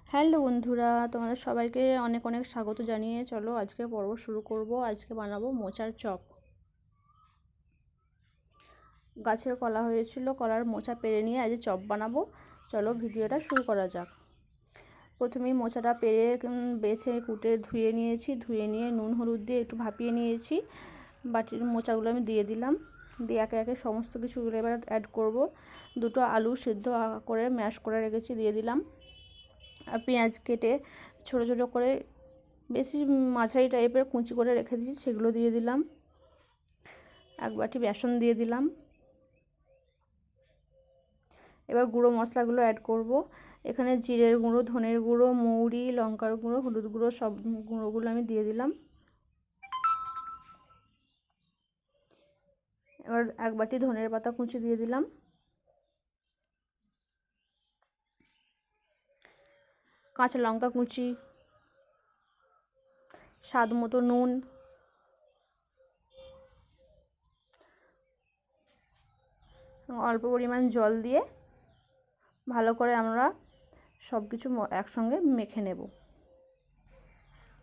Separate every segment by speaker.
Speaker 1: Hello বন্ধুরা, তোমাদের সবাইকে অনেক অনেক স্বাগত জানিয়ে চলো আজকে পর্ব শুরু করব। আজকে বানাবো মোচার চপ। গাছের কলা হয়েছিল, কলার মোচা পেড়ে নিয়ে আজ চপ বানাবো। চলো ভিডিওটা শুরু করা যাক। প্রথমেই মোচাটা পেড়ে বেছে কুটে ধুয়ে নিয়েছি। ধুয়ে নিয়ে নুন হলুদ দিয়ে একটু ভাপিয়ে নিয়েছি। বাটির মোচাগুলো আমি দিয়ে দিলাম। দিয়ে একে একে সমস্ত কিছুগুলো এবার অ্যাড করব। দুটো আলু সিদ্ধ করে ম্যাশ করে রেখেছি, দিয়ে দিলাম। আর পেঁয়াজ কেটে ছোটো ছোটো করে বেশি মাঝারি টাইপের কুচি করে রেখে দিয়েছি, সেগুলো দিয়ে দিলাম। এক বাটি বেসন দিয়ে দিলাম। এবার গুঁড়ো মশলাগুলো অ্যাড করব। এখানে জিরের গুঁড়ো, ধনের গুঁড়ো, মৌরি, লঙ্কার গুঁড়ো, হলুদ গুঁড়ো সব গুঁড়োগুলো আমি দিয়ে দিলাম। এবার এক বাটি ধনের পাতা কুচি দিয়ে দিলাম। কাঁচা লঙ্কা কুচি, স্বাদ মতো নুন, অল্প পরিমাণ জল দিয়ে ভালো করে আমরা সব কিছু একসঙ্গে মেখে নেব।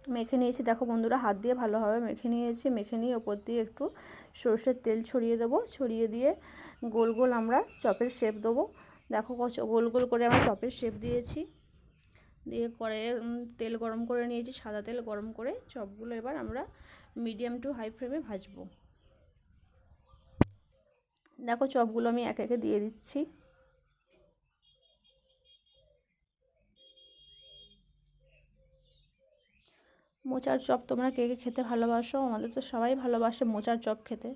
Speaker 1: মেখে নিয়েছি, দেখো বন্ধুরা, হাত দিয়ে ভালোভাবে মেখে নিয়েছি। মেখে নিয়ে ওপর দিয়ে একটু সরষের তেল ছড়িয়ে দেবো। ছড়িয়ে দিয়ে গোল গোল আমরা চপের শেপ দেবো। দেখো গোল গোল করে আমরা চপের শেপ দিয়েছি। দিয়ে তেল গরম করে নিয়েছি, সাদা তেল গরম করে চপগুলো এবার আমরা মিডিয়াম টু হাই ফ্লেমে ভাজবো। দেখো চপগুলো আমি একে একে দিয়ে দিচ্ছি। মোচার চপ তোমরা কে কে খেতে ভালোবাসো? আমাদের তো সবাই ভালোবাসে মোচার চপ খেতে।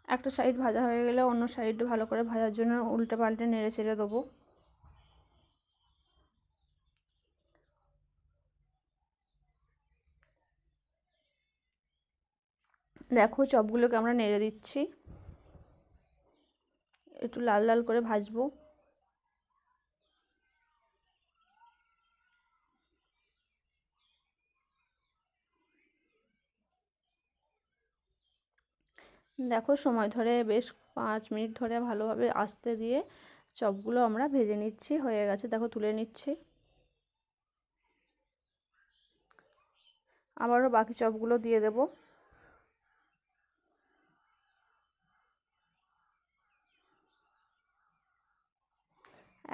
Speaker 1: একটা সাইড ভাজা হয়ে গেলে অন্য সাইড ভালো করে ভাজার জন্য উল্টে পাল্টে নেড়ে চেড়ে দেবো। দেখো চপগুলোকে আমরা নেড়ে দিচ্ছি, একটু লাল লাল করে ভাজবো। দেখো সময় ধরে বেশ 5 মিনিট ধরে ভালোভাবে আস্তে দিয়ে চপগুলো আমরা ভেজে নিচ্ছি। হয়ে গেছে, দেখো তুলে নিচ্ছি। আবারও বাকি চপগুলো দিয়ে দেব।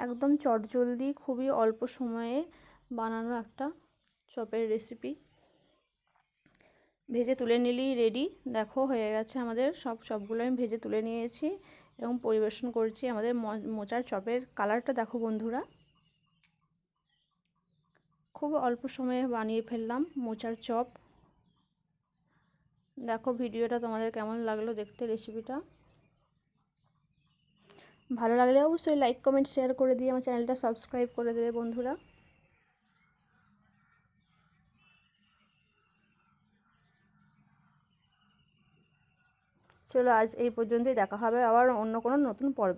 Speaker 1: একদম চটজলদি, খুবই অল্প সময়ে বানানো একটা চপের রেসিপি। ভেজে তুলে নিলেই রেডি। দেখো হয়ে গেছে আমাদের চপগুলো আমি ভেজে তুলে নিয়েছি এবং পরিবেশন করছি। আমাদের মোচার চপের কালারটা দেখো বন্ধুরা, খুব অল্প সময়ে বানিয়ে ফেললাম মোচার চপ। দেখো ভিডিওটা তোমাদের কেমন লাগলো দেখতে, রেসিপিটা ভালো লাগলে অবশ্যই লাইক কমেন্ট শেয়ার করে দিয়ে আমার চ্যানেলটা সাবস্ক্রাইব করে দেবে বন্ধুরা। চলো আজ এই পর্যন্তই, দেখা হবে আবার অন্য কোনো নতুন পর্ব।